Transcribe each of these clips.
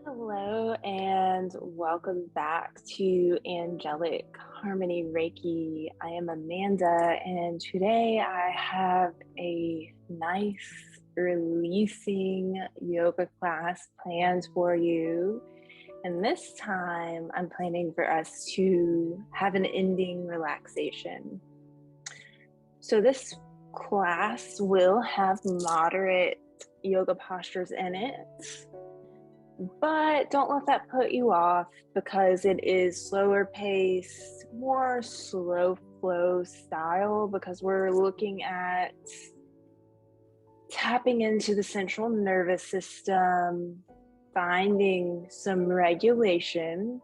Hello, and welcome back to Angelic Harmony Reiki. I am Amanda, and today I have a nice releasing yoga class planned for you. And this time I'm planning for us to have an ending relaxation. So, this class will have moderate yoga postures in it. But don't let that put you off because it is slower pace, more slow flow style, because we're looking at tapping into the central nervous system, finding some regulation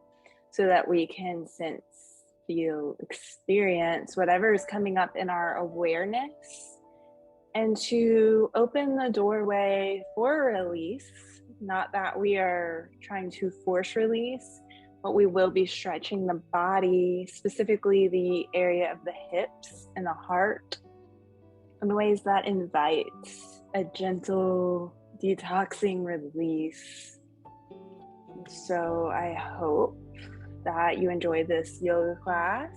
so that we can sense, feel, experience whatever is coming up in our awareness, and to open the doorway for release. Not that we are trying to force release, but we will be stretching the body, specifically the area of the hips and the heart, in ways that invite a gentle detoxing release. So I hope that you enjoy this yoga class.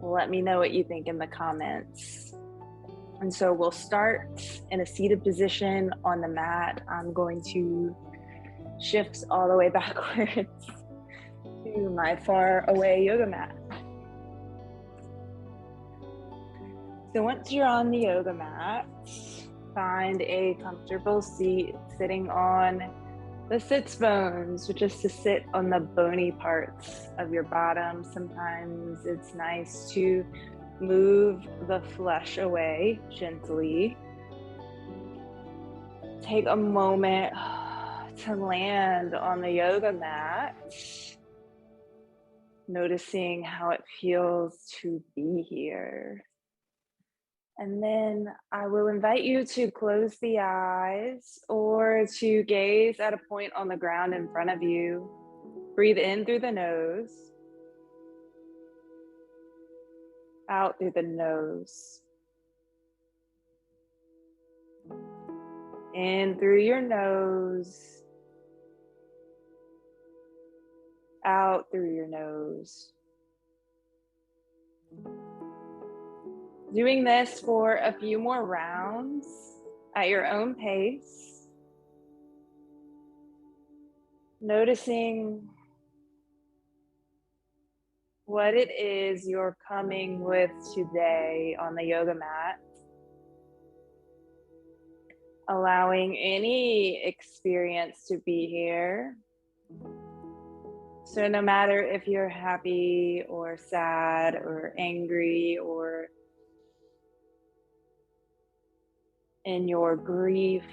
Let me know what you think in the comments. And so we'll start in a seated position on the mat. I'm going to shift all the way backwards to my far away yoga mat. So once you're on the yoga mat, find a comfortable seat sitting on the sits bones, which is to sit on the bony parts of your bottom. Sometimes it's nice to move the flesh away gently. Take a moment to land on the yoga mat, noticing how it feels to be here. And then I will invite you to close the eyes or to gaze at a point on the ground in front of you. Breathe in through the nose. Out through the nose. In through your nose. Out through your nose. Doing this for a few more rounds at your own pace. Noticing what it is you're coming with today on the yoga mat. Allowing any experience to be here. So no matter if you're happy or sad or angry or in your grief,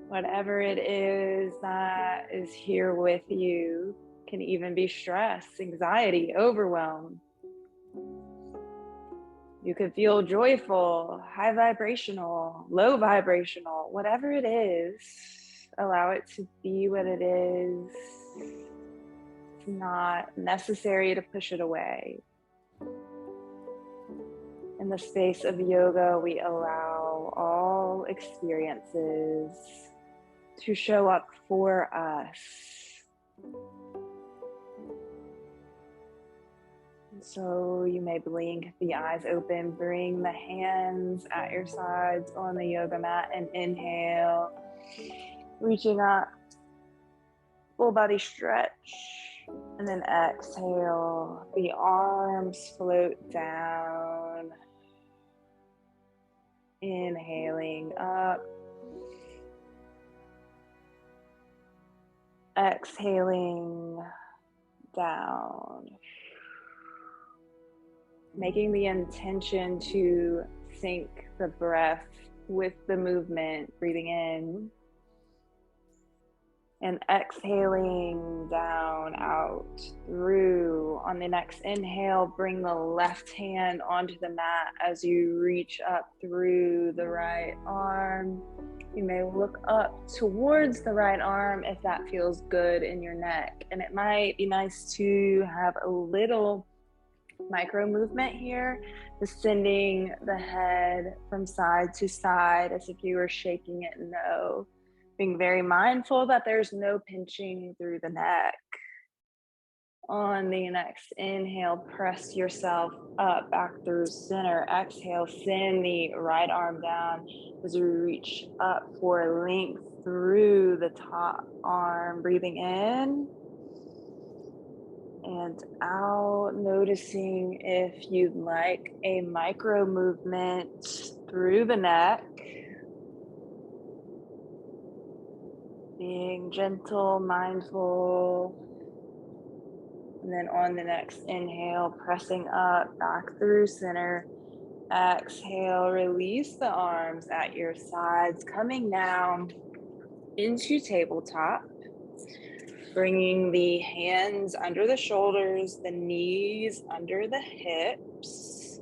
whatever it is that is here with you, can even be stress, anxiety, overwhelm. You could feel joyful, high vibrational, low vibrational, whatever it is, allow it to be what it is. It's not necessary to push it away. In the space of yoga, we allow all experiences to show up for us. So you may blink the eyes open, bring the hands at your sides on the yoga mat and inhale, reaching up, full body stretch, and then exhale, the arms float down, inhaling up, exhaling down. Making the intention to sync the breath with the movement, breathing in and exhaling down, out, through. On the next inhale, bring the left hand onto the mat as you reach up through the right arm. You may look up towards the right arm if that feels good in your neck. And it might be nice to have a little micro movement here, just sending the head from side to side as if you were shaking it no. Being very mindful that there's no pinching through the neck. On the next inhale, press yourself up back through center. Exhale, send the right arm down as you reach up for length through the top arm. Breathing in and out, noticing if you'd like a micro movement through the neck. Being gentle, mindful. And then on the next inhale, pressing up, back through center. Exhale, release the arms at your sides, coming down into tabletop. Bringing the hands under the shoulders, the knees under the hips.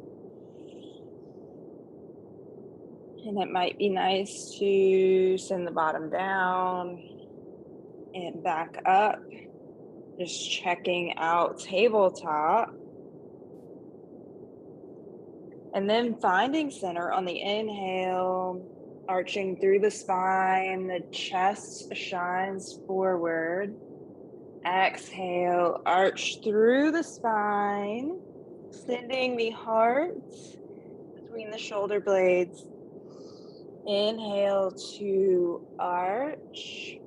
And it might be nice to send the bottom down and back up. Just checking out tabletop. And then finding center on the inhale, arching through the spine, the chest shines forward. Exhale, arch through the spine, sending the heart between the shoulder blades. Inhale to arch.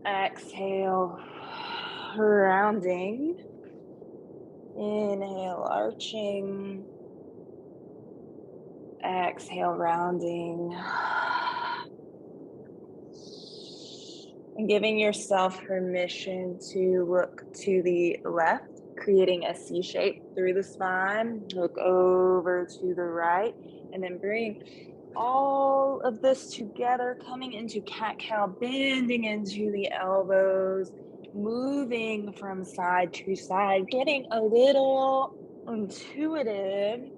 Exhale, rounding. Inhale, arching. Exhale, rounding. And giving yourself permission to look to the left, creating a C shape through the spine. Look over to the right, and then bring all of this together, coming into cat-cow, bending into the elbows, moving from side to side, getting a little intuitive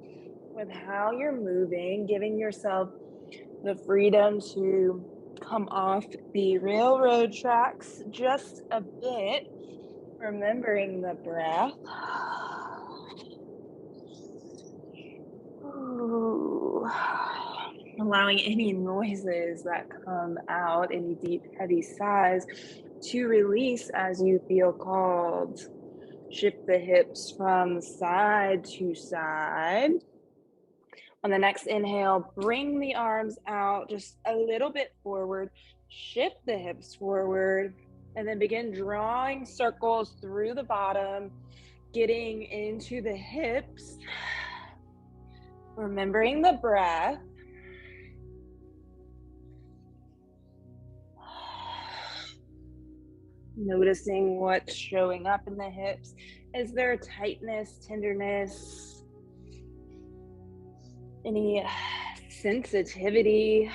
with how you're moving, giving yourself the freedom to come off the railroad tracks just a bit, remembering the breath. Ooh. Allowing any noises that come out, any deep, heavy sighs, to release as you feel called. Shift the hips from side to side. On the next inhale, bring the arms out just a little bit forward. Shift the hips forward, and then begin drawing circles through the bottom, getting into the hips. Remembering the breath. Noticing what's showing up in the hips. Is there tightness, tenderness, any sensitivity?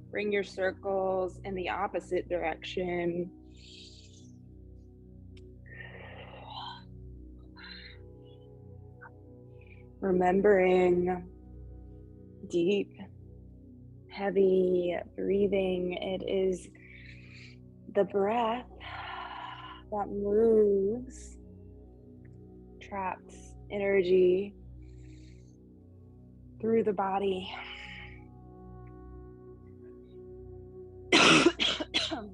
Bring your circles in the opposite direction. Remembering deep, heavy breathing. It is the breath that moves, traps energy through the body. Excuse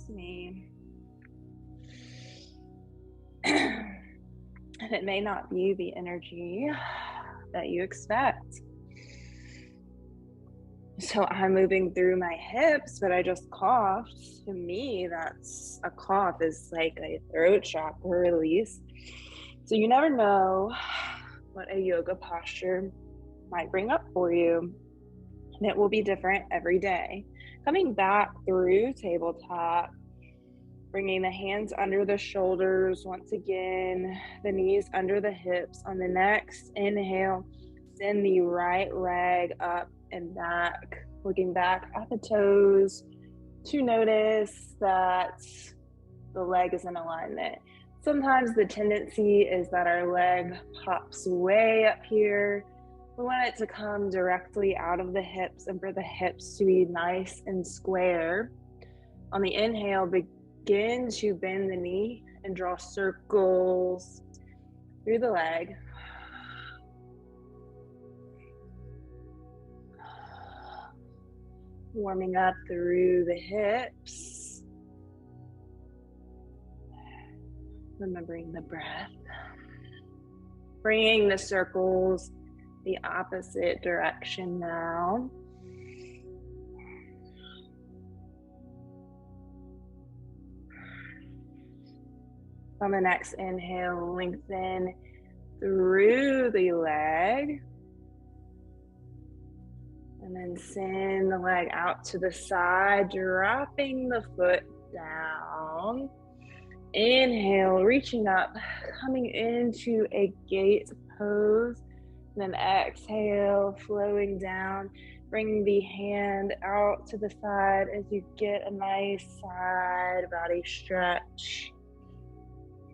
me. And it may not be the energy that you expect. So I'm moving through my hips, but I just coughed. To me, that's a cough is like a throat chakra release. So you never know what a yoga posture might bring up for you. And it will be different every day. Coming back through tabletop, bringing the hands under the shoulders once again, the knees under the hips. On the next inhale, send the right leg up and back, looking back at the toes to notice that the leg is in alignment. Sometimes the tendency is that our leg pops way up here. We want it to come directly out of the hips and for the hips to be nice and square. On the inhale, begin to bend the knee and draw circles through the leg. Warming up through the hips. Remembering the breath. Bringing the circles the opposite direction now. On the next inhale, lengthen through the leg. And then send the leg out to the side, dropping the foot down. Inhale, reaching up, coming into a gate pose. And then exhale, flowing down. Bring the hand out to the side as you get a nice side body stretch.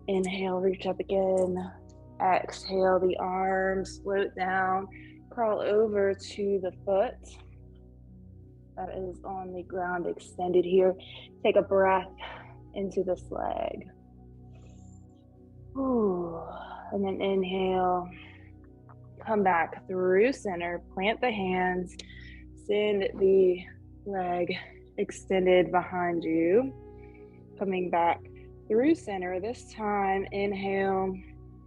Inhale, reach up again. Exhale, the arms float down. Crawl over to the foot that is on the ground extended here. Take a breath into this leg. Ooh. And then inhale. Come back through center. Plant the hands. Send the leg extended behind you. Coming back through center. This time, inhale.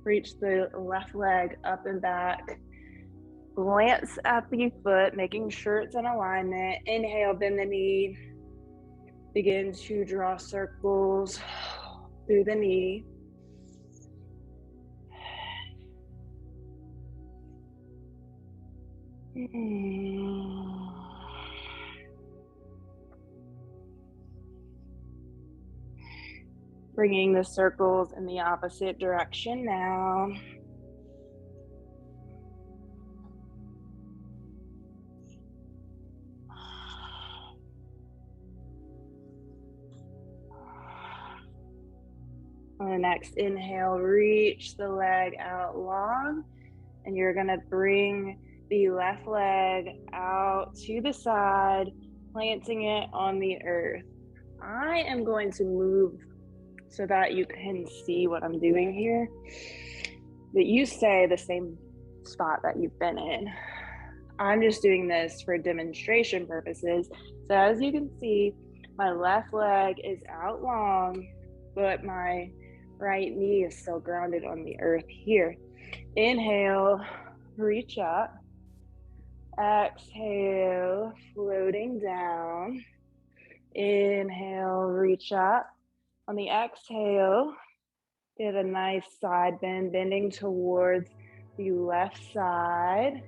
Reach the left leg up and back. Glance at the foot, making sure it's in alignment. Inhale, bend the knee. Begin to draw circles through the knee. Bringing the circles in the opposite direction now. On the next inhale, reach the leg out long, and you're gonna bring the left leg out to the side, planting it on the earth. I am going to move so that you can see what I'm doing here, but you stay the same spot that you've been in. I'm just doing this for demonstration purposes. So as you can see, my left leg is out long, but my right knee is still grounded on the earth here. Inhale, reach up. Exhale, floating down. Inhale, reach up. On the exhale, get a nice side bend, bending towards the left side.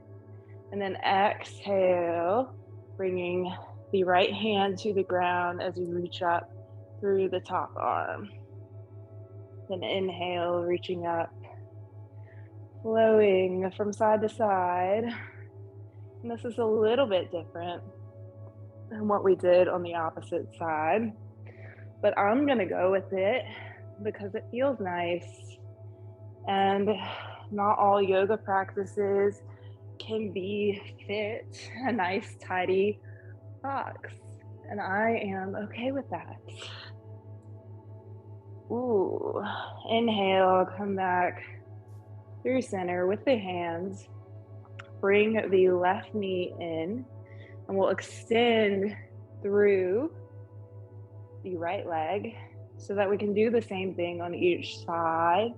And then exhale, bringing the right hand to the ground as you reach up through the top arm. Then inhale, reaching up, flowing from side to side. And this is a little bit different than what we did on the opposite side, but I'm gonna go with it because it feels nice. And not all yoga practices can be fit a nice tidy box, and I am okay with that. Ooh, inhale, come back through center with the hands. Bring the left knee in, and we'll extend through the right leg so that we can do the same thing on each side,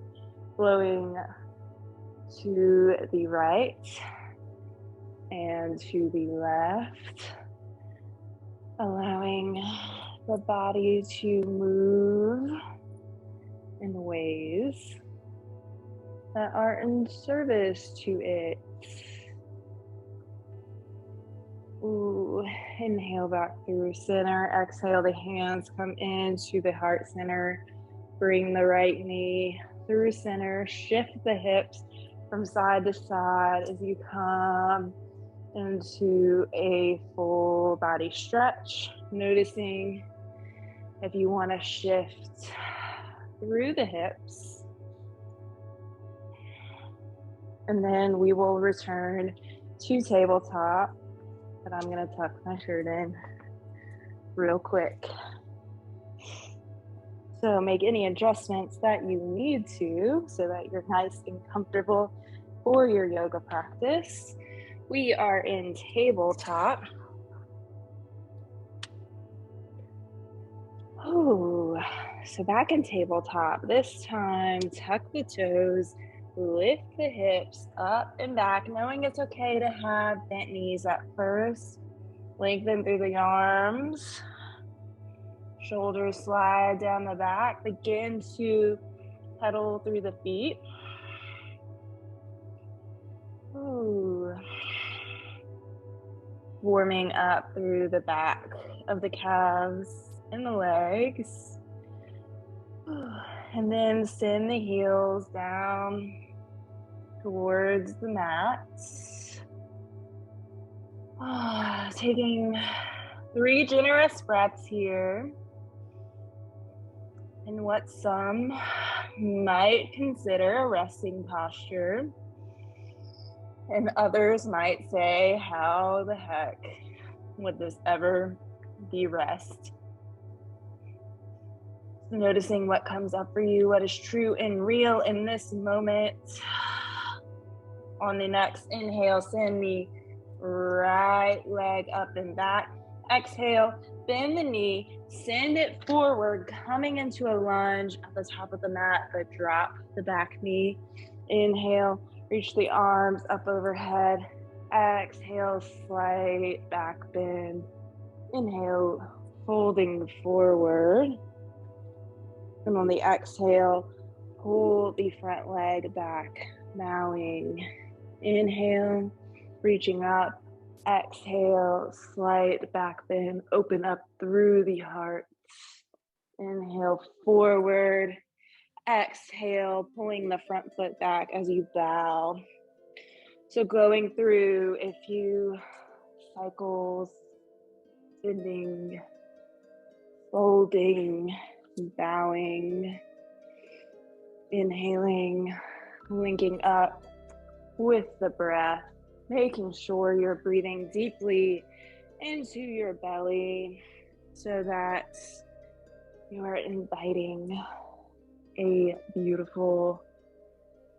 flowing to the right and to the left, allowing the body to move in ways that are in service to it. Ooh, inhale back through center. Exhale, the hands come into the heart center. Bring the right knee through center. Shift the hips from side to side as you come into a full body stretch. Noticing if you want to shift through the hips. And then we will return to tabletop. But I'm gonna tuck my shirt in real quick. So make any adjustments that you need to so that you're nice and comfortable for your yoga practice. We are in tabletop. Oh, so back in tabletop. This time, tuck the toes, lift the hips up and back, knowing it's okay to have bent knees at first. Lengthen through the arms. Shoulders slide down the back. Begin to pedal through the feet. Ooh. Warming up through the back of the calves and the legs. And then send the heels down towards the mat. Taking 3 generous breaths here in what some might consider a resting posture, and others might say, how the heck would this ever be rest? Noticing what comes up for you, what is true and real in this moment. On the next inhale, send the right leg up and back. Exhale, bend the knee, send it forward, coming into a lunge at the top of the mat, but drop the back knee. Inhale, reach the arms up overhead. Exhale, slight back bend. Inhale, folding forward. And on the exhale, pull the front leg back, bowing. Inhale, reaching up. Exhale, slight back bend, open up through the heart. Inhale, forward. Exhale, pulling the front foot back as you bow. So going through a few cycles, bending, folding, bowing, inhaling, linking up with the breath, making sure you're breathing deeply into your belly so that you are inviting a beautiful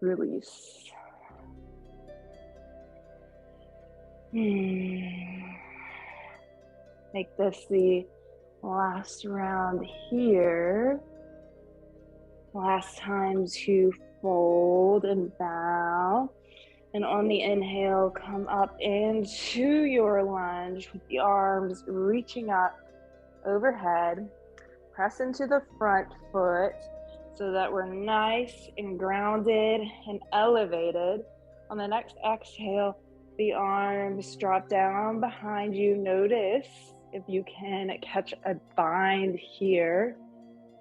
release. Make this the last round here. Last time to fold and bow. And on the inhale, come up into your lunge with the arms reaching up overhead. Press into the front foot so that we're nice and grounded and elevated. On the next exhale, the arms drop down behind you. Notice if you can catch a bind here,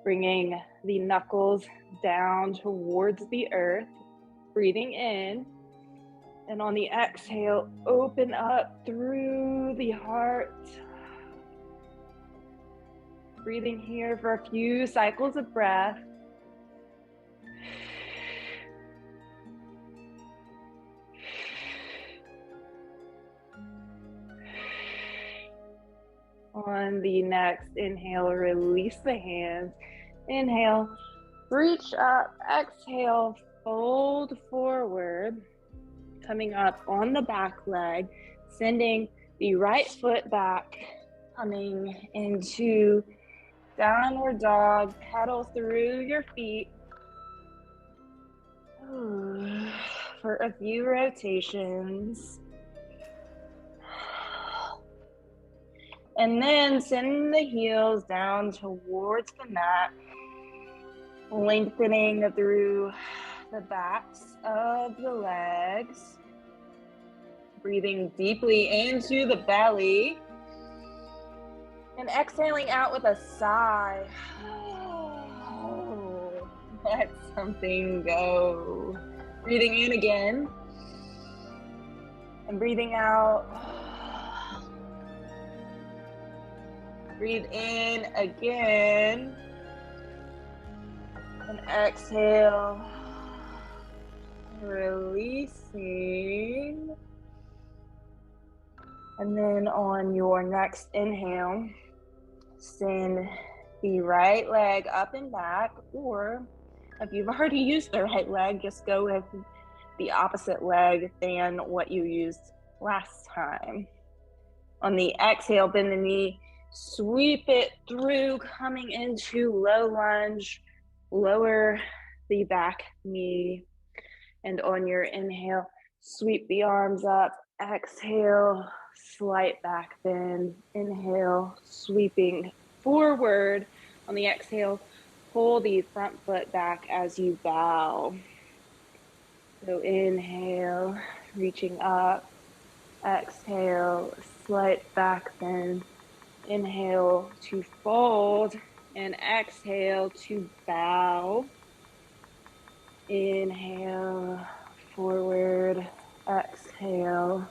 bringing the knuckles down towards the earth, breathing in. And on the exhale, open up through the heart. Breathing here for a few cycles of breath. On the next inhale, release the hands. Inhale, reach up. Exhale, fold forward. Coming up on the back leg, sending the right foot back, coming into downward dog. Pedal through your feet for a few rotations. And then send the heels down towards the mat, lengthening through the backs of the legs. Breathing deeply into the belly. And exhaling out with a sigh. Let something go. Breathing in again. And breathing out. Breathe in again. And exhale. Releasing. And then on your next inhale, send the right leg up and back, or if you've already used the right leg, just go with the opposite leg than what you used last time. On the exhale, bend the knee, Sweep it through, coming into low lunge. Lower the back knee. And on your inhale, sweep the arms up. Exhale, slight back bend. Inhale, sweeping forward. On the exhale, pull the front foot back as you bow. So inhale, reaching up. Exhale, slight back bend. Inhale to fold and exhale to bow. Inhale, forward. Exhale,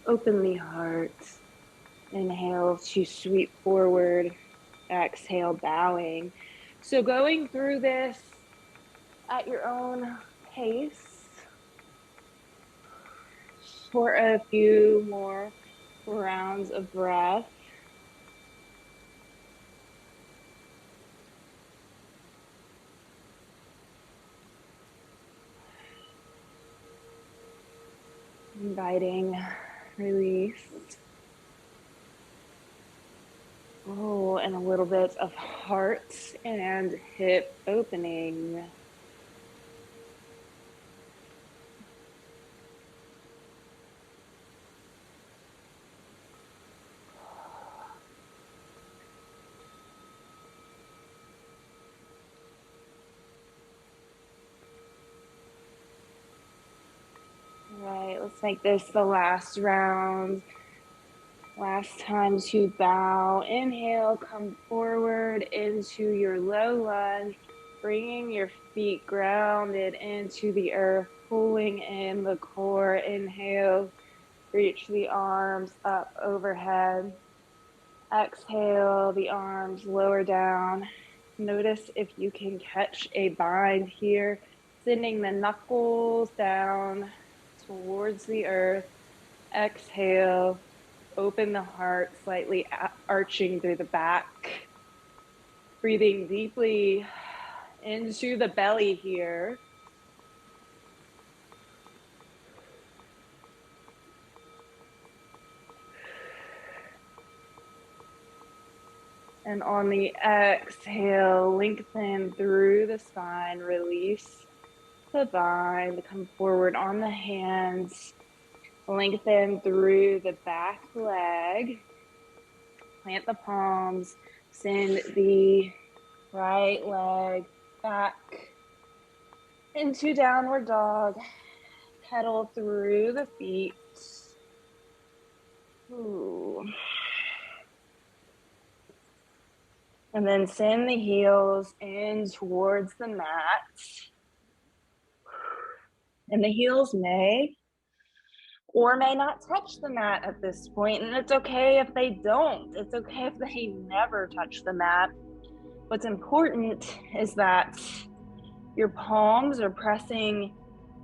open the heart. Inhale to sweep forward. Exhale, bowing. So going through this at your own pace for a few more rounds of breath. Inviting release. Oh, and a little bit of heart and hip opening. All right, let's make this the last round. Last time to bow. Inhale, come forward into your low lunge, bringing your feet grounded into the earth, pulling in the core. Inhale, reach the arms up overhead. Exhale, the arms lower down. Notice if you can catch a bind here, sending the knuckles down towards the earth. Exhale. Open the heart, slightly arching through the back. Breathing deeply into the belly here. And on the exhale, lengthen through the spine, release the bind, come forward on the hands. Lengthen through the back leg. Plant the palms. Send the right leg back into downward dog. Pedal through the feet. Ooh. And then send the heels in towards the mat. And the heels may or may not touch the mat at this point, and it's okay if they don't. It's okay if they never touch the mat. What's important is that your palms are pressing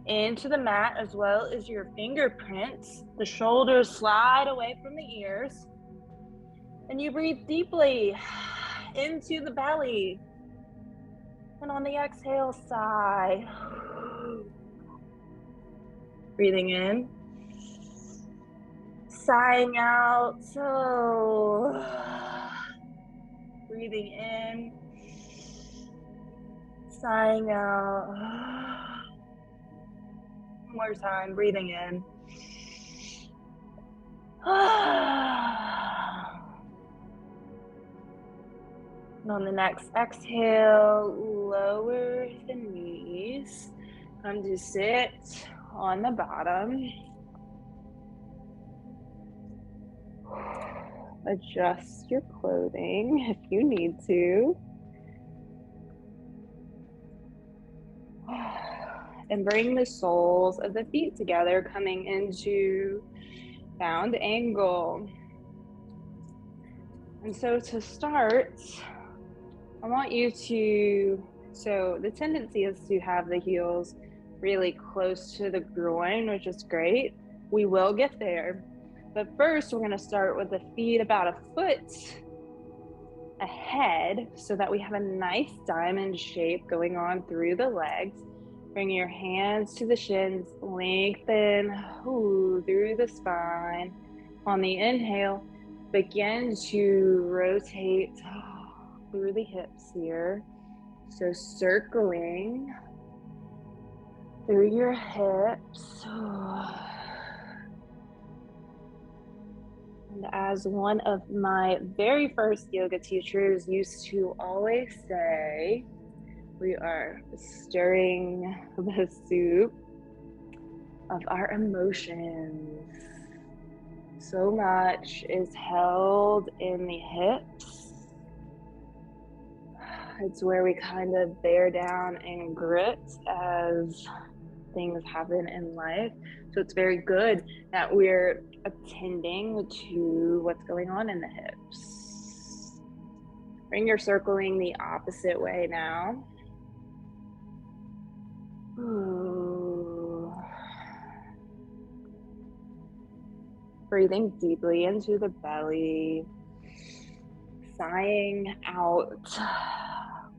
into the mat as well as your fingerprints. The shoulders slide away from the ears, and you breathe deeply into the belly. And on the exhale, sigh. Breathing in. Sighing out. So breathing in. Sighing out. One more time. Breathing in. And on the next exhale, lower the knees. Come to sit on the bottom. Adjust your clothing if you need to. And bring the soles of the feet together, coming into bound angle. And so to start, I want you to, so the tendency is to have the heels really close to the groin, which is great. We will get there. But first, we're going to start with the feet about a foot ahead so that we have a nice diamond shape going on through the legs. Bring your hands to the shins, lengthen through the spine. On the inhale, begin to rotate through the hips here. So circling through your hips. And as one of my very first yoga teachers used to always say, we are stirring the soup of our emotions. So much is held in the hips. It's where we kind of bear down and grit as things happen in life. So it's very good that we're attending to what's going on in the hips. Bring your circling the opposite way now. Ooh. Breathing deeply into the belly, sighing out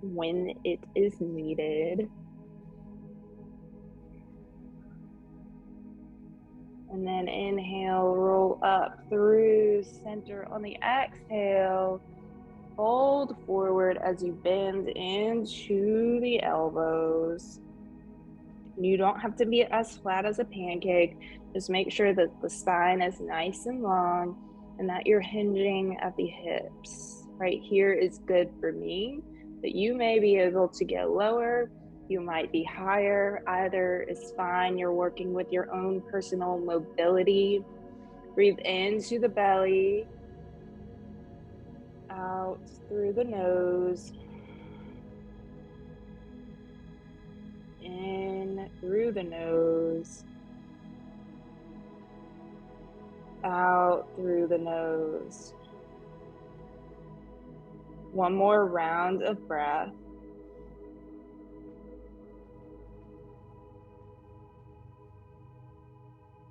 when it is needed. And then inhale, roll up through center. On the exhale, fold forward as you bend into the elbows. You don't have to be as flat as a pancake. Just make sure that the spine is nice and long and that you're hinging at the hips. Right here is good for me, but you may be able to get lower. You might be higher. Either is fine. You're working with your own personal mobility. Breathe into the belly, out through the nose, in through the nose, out through the nose. One more round of breath.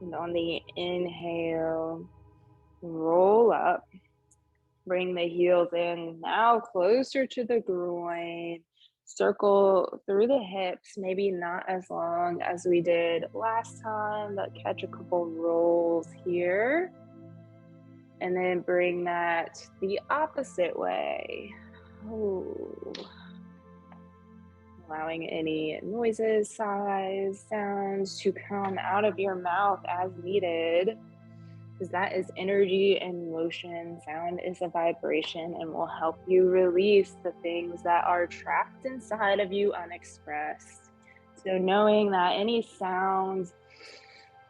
And on the inhale, roll up. Bring the heels in, now closer to the groin. Circle through the hips, maybe not as long as we did last time, but catch a couple rolls here. And then bring that the opposite way. Ooh. Allowing any noises, sighs, sounds to come out of your mouth as needed, because that is energy and motion. Sound is a vibration and will help you release the things that are trapped inside of you unexpressed. So knowing that any sounds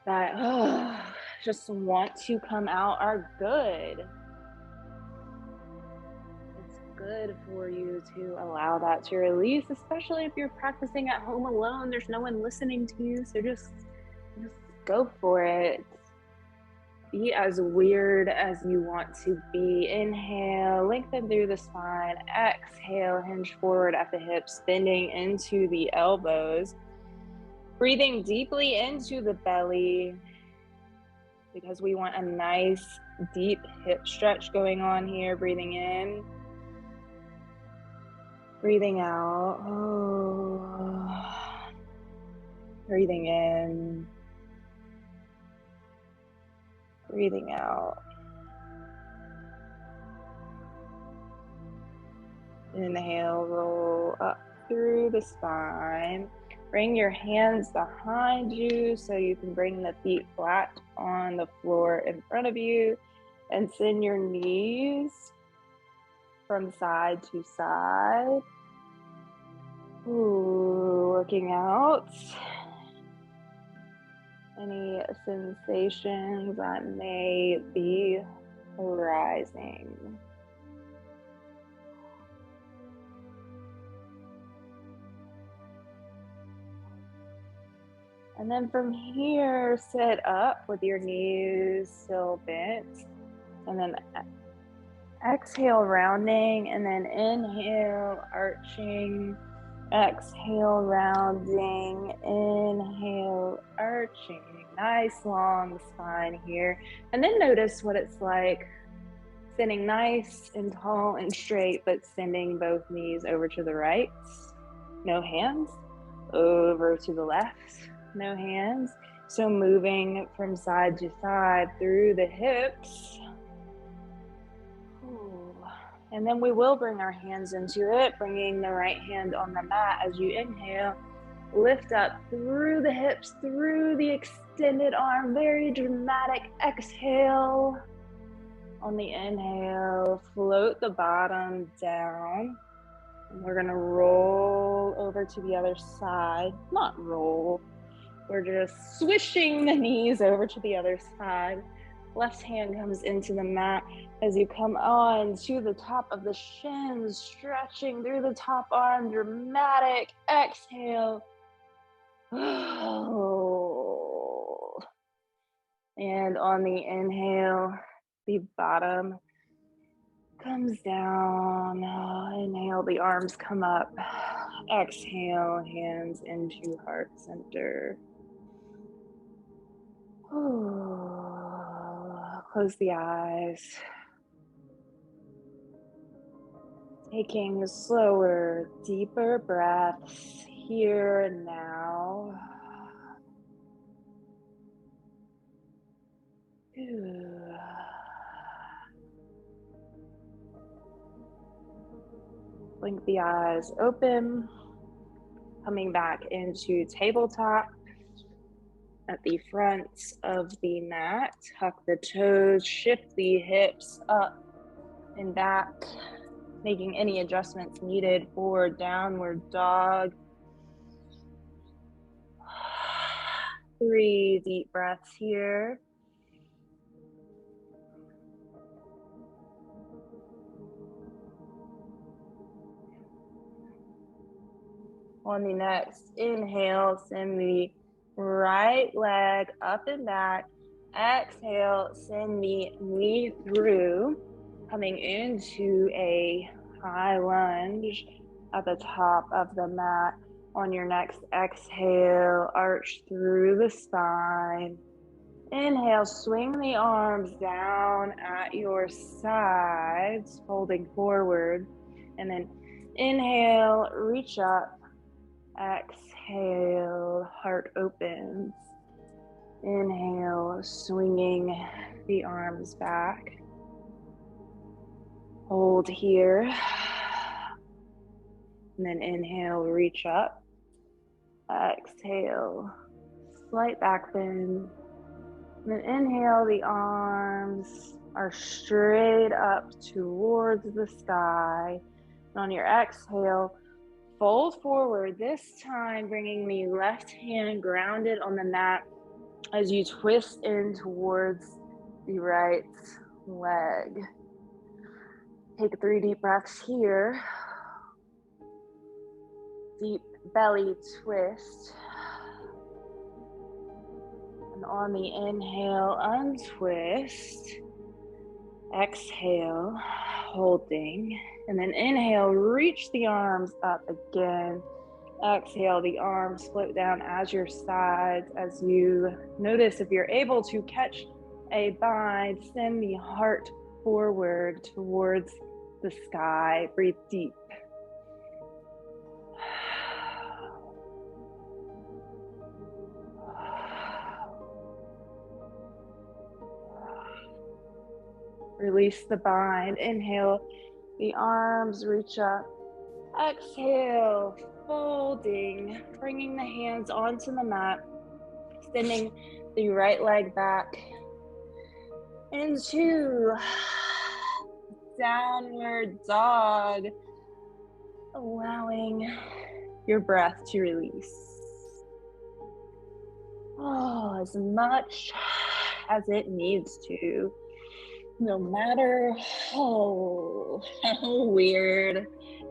that just want to come out are good. Good for you to allow that to release, especially if you're practicing at home alone. There's no one listening to you, so just go for it. Be as weird as you want to be. Inhale, lengthen through the spine. Exhale, hinge forward at the hips, bending into the elbows. Breathing deeply into the belly, because we want a nice deep hip stretch going on here. Breathing in, breathing out. Breathing in, breathing out. Inhale, roll up through the spine. Bring your hands behind you so you can bring the feet flat on the floor in front of you, and send your knees from side to side. Ooh, working out any sensations that may be arising. And then from here, sit up with your knees still bent. And then exhale, rounding. And then inhale, arching. Exhale, rounding. Inhale, arching. Nice long spine here. And then notice what it's like sitting nice and tall and straight, but sending both knees over to the right. No hands. Over to the left. No hands. So moving from side to side through the hips. And then we will bring our hands into it, bringing the right hand on the mat as you inhale. Lift up through the hips, through the extended arm, very dramatic exhale. On the inhale, float the bottom down. And we're gonna roll over to the other side. Not roll, we're just swishing the knees over to the other side. Left hand comes into the mat as you come on to the top of the shins, stretching through the top arm, dramatic exhale. And on the inhale, the bottom comes down. Inhale, the arms come up. Exhale, hands into heart center. Close the eyes. Taking slower, deeper breaths here and now. Blink the eyes open. Coming back into tabletop at the front of the mat. Tuck the toes, shift the hips up and back, making any adjustments needed for downward dog. 3 deep breaths here. On the next inhale, send the right leg up and back. Exhale, send the knee through, coming into a high lunge at the top of the mat. On your next exhale, arch through the spine. Inhale, swing the arms down at your sides, folding forward. And then inhale, reach up. Exhale, heart opens. Inhale, swinging the arms back. Hold here. And then inhale, reach up. Exhale, slight back bend. And then inhale, the arms are straight up towards the sky. And on your exhale, fold forward, this time bringing the left hand grounded on the mat as you twist in towards the right leg. Take 3 deep breaths here. Deep belly twist. And on the inhale, untwist. Exhale, holding. And then inhale, reach the arms up again. Exhale, the arms float down as your sides. As you notice, if you're able to catch a bind, send the heart forward towards the sky. Breathe deep. Release the bind. Inhale, the arms reach up. Exhale, folding, bringing the hands onto the mat, sending the right leg back into downward dog, allowing your breath to release. As much as it needs to. No matter how weird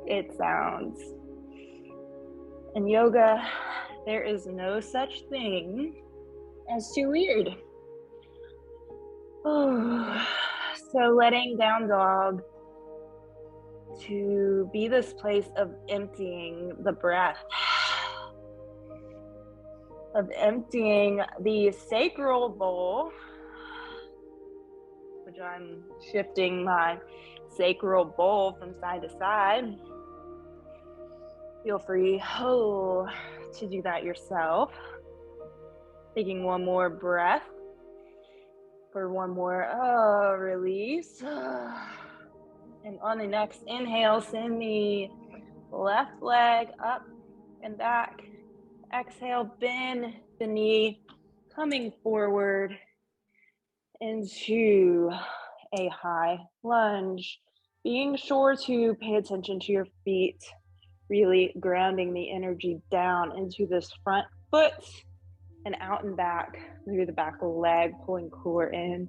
it sounds. In yoga, there is no such thing as too weird. So letting down dog to be this place of emptying the breath, of emptying the sacral bowl, which I'm shifting my sacral bowl from side to side. Feel free to do that yourself. Taking one more breath for one more release. And on the next inhale, send the left leg up and back. Exhale, bend the knee, coming forward into a high lunge. Being sure to pay attention to your feet, really grounding the energy down into this front foot and out and back through the back leg, pulling core in.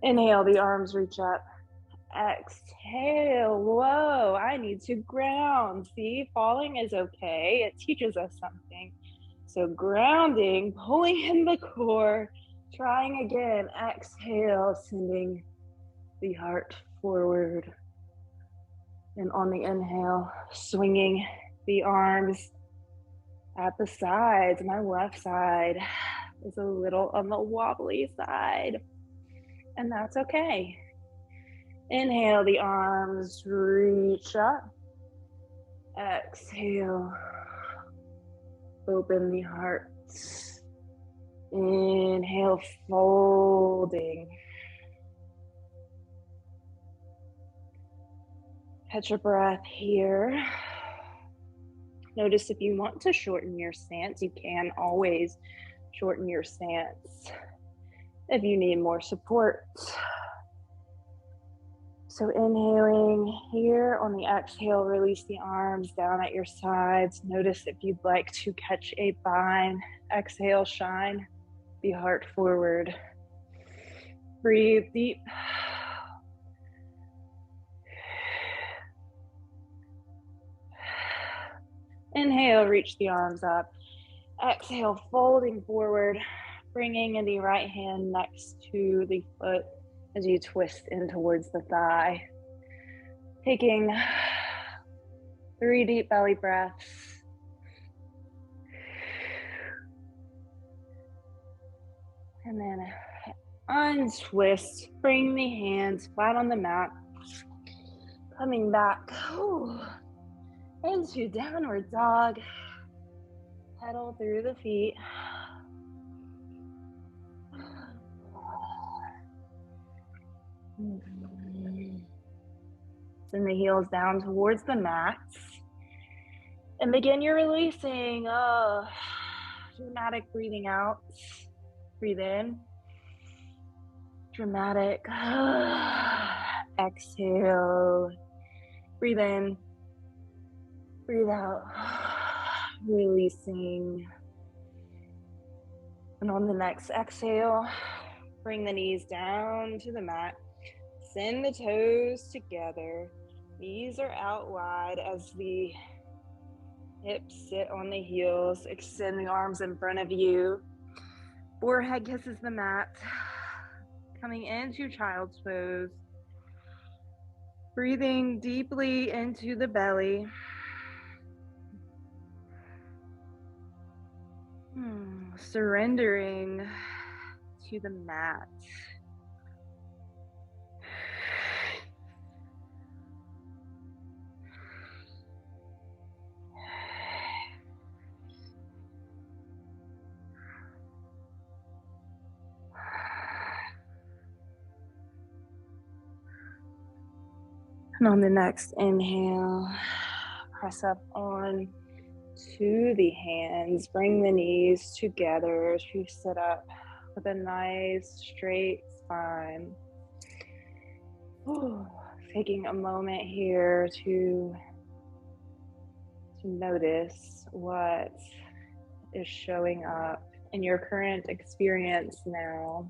Inhale, the arms reach up. Exhale, whoa, I need to ground. See, falling is okay. It teaches us something. So grounding, pulling in the core, trying again. Exhale, sending the heart forward. And on the inhale, swinging the arms at the sides. My left side is a little on the wobbly side, and that's okay. Inhale, the arms reach up. Exhale, open the heart. Inhale, folding. Catch your breath here. Notice if you want to shorten your stance, you can always shorten your stance if you need more support. So inhaling here, on the exhale, release the arms down at your sides. Notice if you'd like to catch a bind. Exhale, shine the heart forward. Breathe deep. Inhale, reach the arms up. Exhale, folding forward, bringing the right hand next to the foot as you twist in towards the thigh. Taking 3 deep belly breaths. And then untwist, bring the hands flat on the mat. Coming back into downward dog. Pedal through the feet. Send the heels down towards the mat. And begin your releasing. Dramatic breathing out. Breathe in. Dramatic. Exhale. Breathe in. Breathe out. Releasing. And on the next exhale, bring the knees down to the mat. Send the toes together. Knees are out wide as the hips sit on the heels. Extend the arms in front of you. Forehead kisses the mat. Coming into child's pose. Breathing deeply into the belly. Surrendering to the mat. And on the next inhale, press up on to the hands. Bring the knees together to sit up with a nice straight spine. Taking a moment here to notice what is showing up in your current experience now.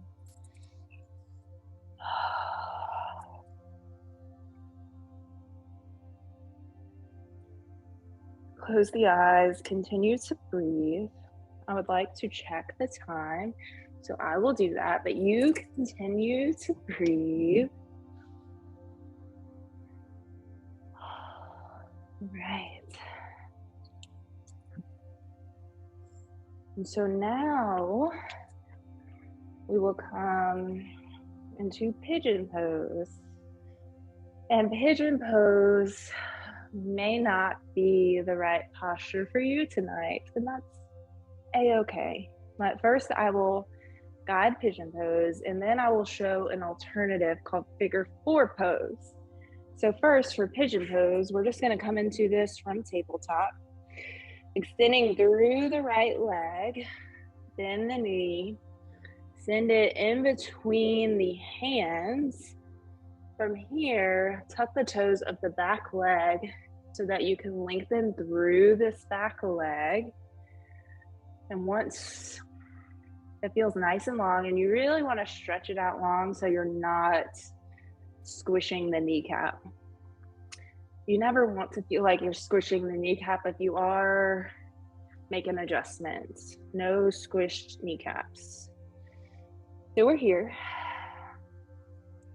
Close the eyes, continue to breathe. I would like to check the time, so I will do that, but you continue to breathe. Right. And so now we will come into pigeon pose. And pigeon pose may not be the right posture for you tonight, and that's a-okay. But first I will guide pigeon pose, and then I will show an alternative called figure 4 pose. So first, for pigeon pose, we're just going to come into this from tabletop, extending through the right leg, bend the knee, send it in between the hands. From here, tuck the toes of the back leg so that you can lengthen through this back leg. And once it feels nice and long, and you really want to stretch it out long so you're not squishing the kneecap. You never want to feel like you're squishing the kneecap. If you are, make an adjustment. No squished kneecaps. So we're here.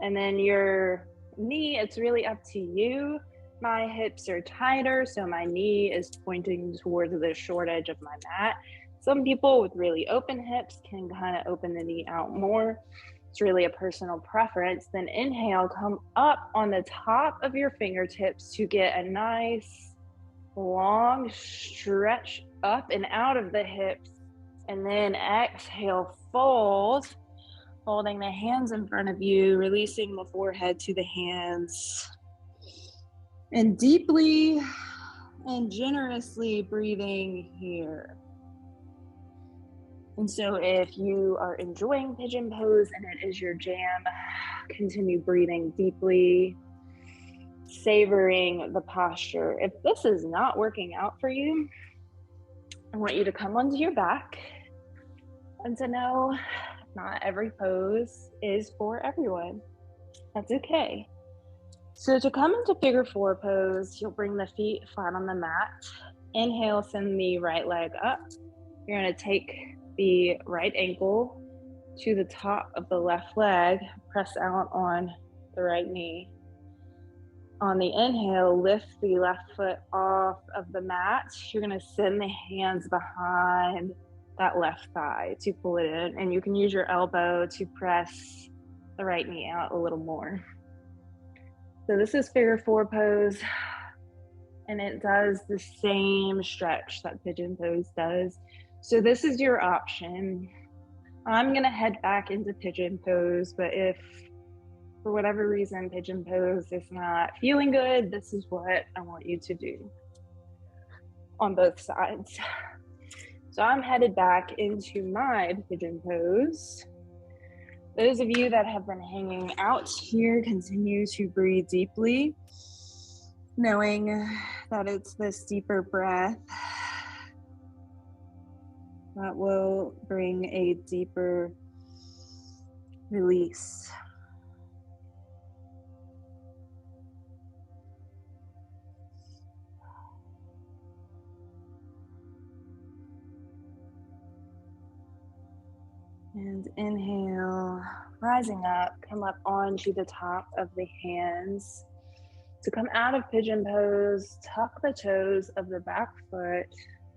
And then your knee, it's really up to you. My hips are tighter, so my knee is pointing towards the short edge of my mat. Some people with really open hips can kind of open the knee out more. It's really a personal preference. Then inhale, come up on the top of your fingertips to get a nice long stretch up and out of the hips. And then exhale, fold. Holding the hands in front of you, releasing the forehead to the hands. And deeply and generously breathing here. And so if you are enjoying pigeon pose and it is your jam, continue breathing deeply, savoring the posture. If this is not working out for you, I want you to come onto your back and to know not every pose is for everyone. That's okay. So to come into figure four pose, you'll bring the feet flat on the mat. Inhale, send the right leg up. You're going to take the right ankle to the top of the left leg, press out on the right knee. On the inhale, lift the left foot off of the mat. You're going to send the hands behind that left thigh to pull it in, and you can use your elbow to press the right knee out a little more. So this is figure four pose, and it does the same stretch that pigeon pose does. So this is your option. I'm gonna head back into pigeon pose, but if for whatever reason pigeon pose is not feeling good, this is what I want you to do on both sides. So I'm headed back into my pigeon pose. Those of you that have been hanging out here, continue to breathe deeply, knowing that it's this deeper breath that will bring a deeper release. And inhale, rising up, come up onto the top of the hands. To come out of pigeon pose, tuck the toes of the back foot,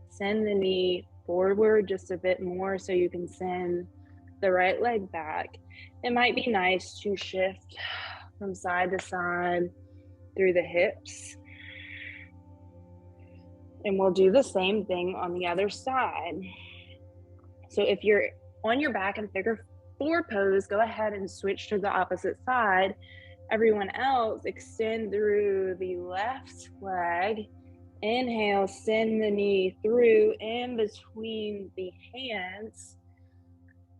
send the knee forward just a bit more so you can send the right leg back. It might be nice to shift from side to side through the hips. And we'll do the same thing on the other side. So if you're on your back in figure four pose, go ahead and switch to the opposite side. Everyone else, extend through the left leg. Inhale, send the knee through in between the hands.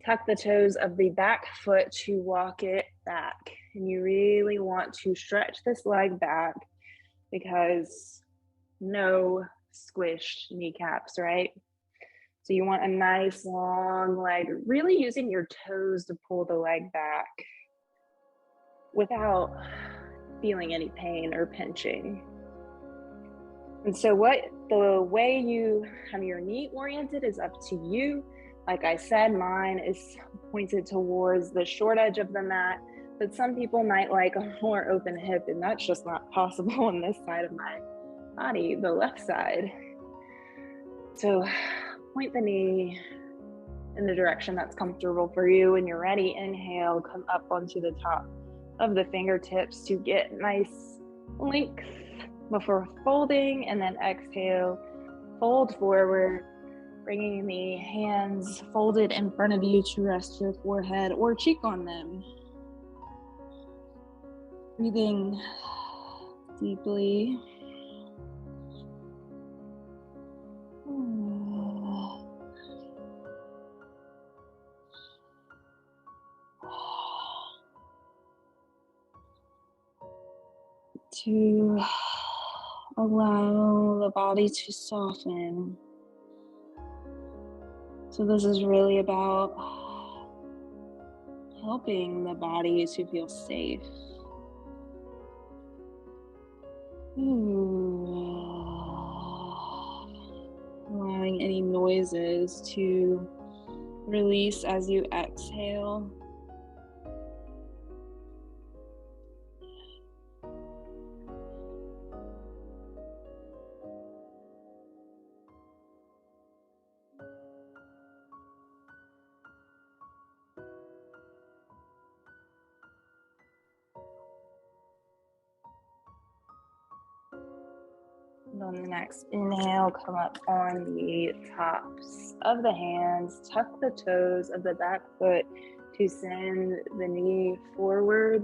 Tuck the toes of the back foot to walk it back. And you really want to stretch this leg back because no squished kneecaps, right? So you want a nice long leg, really using your toes to pull the leg back without feeling any pain or pinching. And so the way you have your knee oriented is up to you. Like I said, mine is pointed towards the short edge of the mat, but some people might like a more open hip, and that's just not possible on this side of my body, the left side. So point the knee in the direction that's comfortable for you. When you're ready, inhale, come up onto the top of the fingertips to get nice length before folding, and then exhale, fold forward, bringing the hands folded in front of you to rest your forehead or cheek on them. Breathing deeply. To allow the body to soften. So this is really about helping the body to feel safe. Allowing any noises to release as you exhale. And on the next inhale, come up on the tops of the hands, tuck the toes of the back foot to send the knee forward,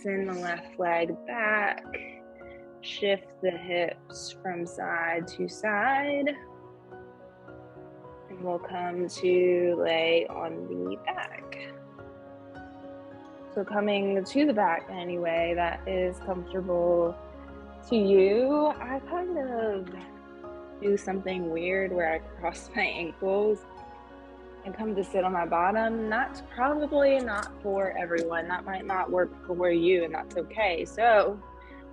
send the left leg back, shift the hips from side to side, and we'll come to lay on the back. So coming to the back any way that is comfortable to you, I kind of do something weird where I cross my ankles and come to sit on my bottom. That's probably not for everyone. That might not work for you, and that's okay. So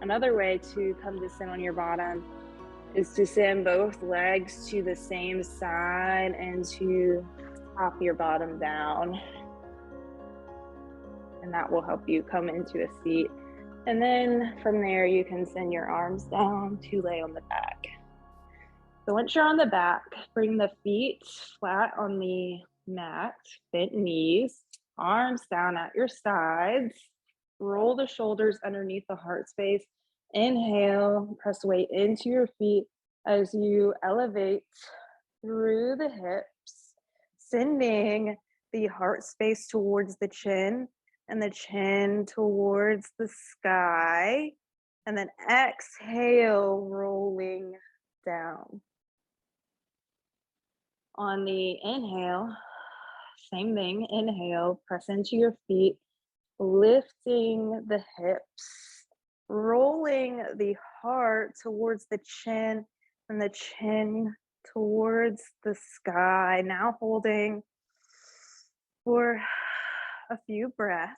another way to come to sit on your bottom is to send both legs to the same side and to pop your bottom down. And that will help you come into a seat. And then from there, you can send your arms down to lay on the back. So once you're on the back, bring the feet flat on the mat, bent knees, arms down at your sides, roll the shoulders underneath the heart space. Inhale, press weight into your feet as you elevate through the hips, sending the heart space towards the chin and the chin towards the sky, and then exhale, rolling down. On the inhale, same thing, inhale, press into your feet, lifting the hips, rolling the heart towards the chin and the chin towards the sky. Now holding for a few breaths.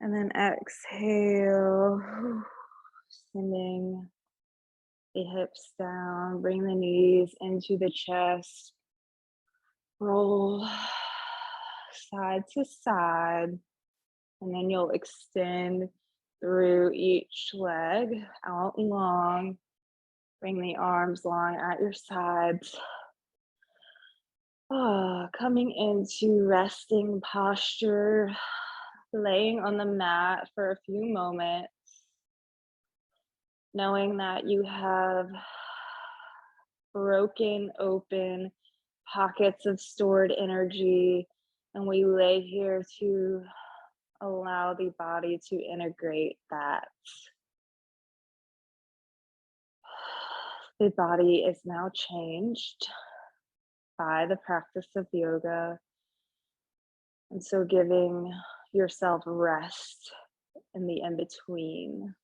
And then exhale, sending the hips down, bring the knees into the chest, roll side to side, and then you'll extend through each leg out long. Bring the arms long at your sides. Coming into resting posture, laying on the mat for a few moments, knowing that you have broken open pockets of stored energy, and we lay here to allow the body to integrate that. The body is now changed by the practice of yoga, and so giving yourself rest in the in-between.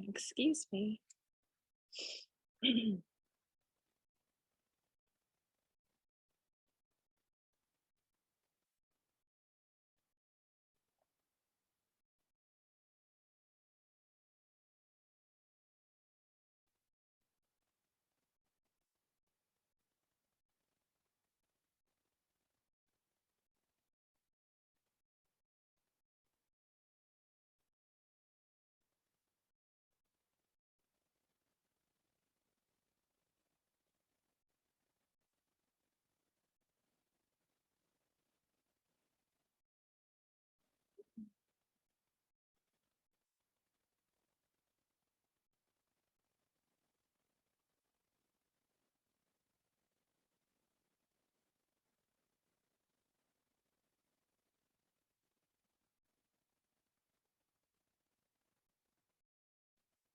Excuse me.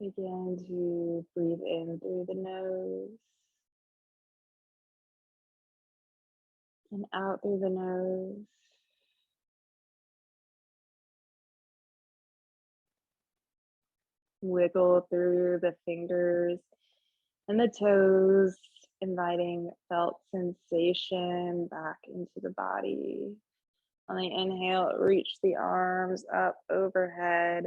Begin to breathe in through the nose and out through the nose. Wiggle through the fingers and the toes, inviting felt sensation back into the body. On the inhale, reach the arms up overhead,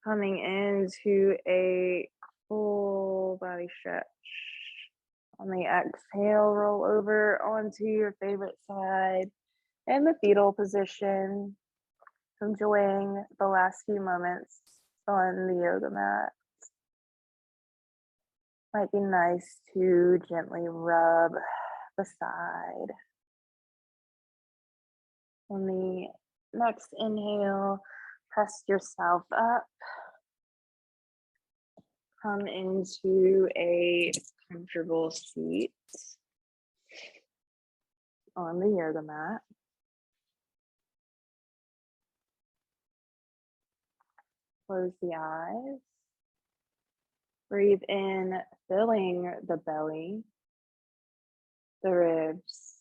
coming into a full body stretch. On the exhale, roll over onto your favorite side in the fetal position, enjoying the last few moments on the yoga mat. Might be nice to gently rub the side. On the next inhale, press yourself up. Come into a comfortable seat on the yoga mat. Close the eyes. Breathe in, filling the belly, the ribs,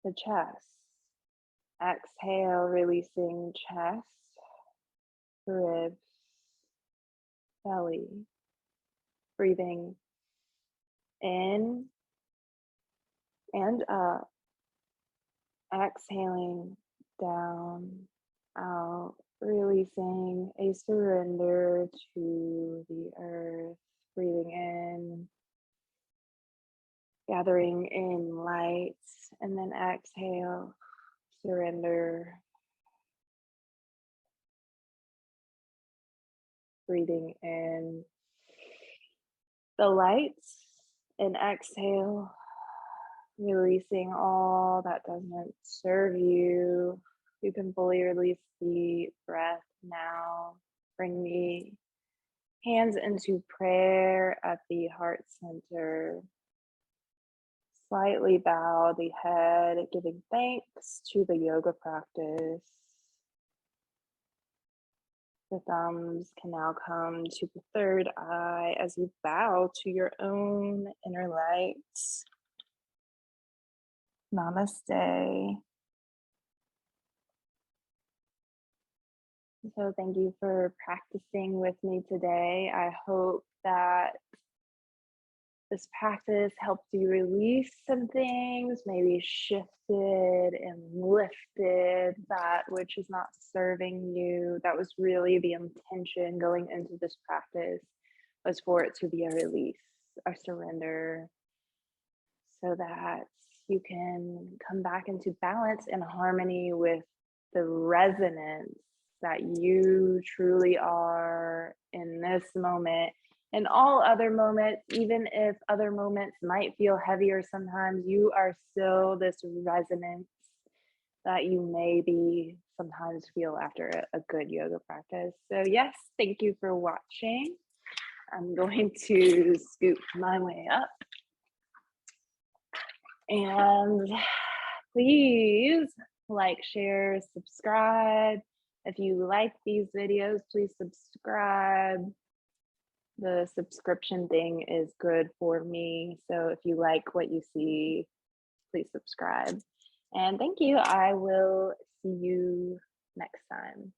the chest. Exhale, releasing chest, ribs, belly. Breathing in and up. Exhaling down, out, releasing a surrender to the earth. Breathing in, gathering in light, and then exhale, surrender. Breathing in the light, and exhale, releasing all that doesn't serve you. You can fully release the breath now. Bring the hands into prayer at the heart center. Slightly bow the head, giving thanks to the yoga practice. The thumbs can now come to the third eye as you bow to your own inner light. Namaste. So thank you for practicing with me today. I hope that this practice helped you release some things, maybe shifted and lifted that which is not serving you. That was really the intention going into this practice, was for it to be a release, a surrender, so that you can come back into balance and harmony with the resonance that you truly are in this moment and all other moments. Even if other moments might feel heavier sometimes, you are still this resonance that you maybe sometimes feel after a good yoga practice. So yes, thank you for watching. I'm going to scoop my way up. And please like, share, subscribe. If you like these videos, please subscribe. The subscription thing is good for me. So if you like what you see, please subscribe. And thank you. I will see you next time.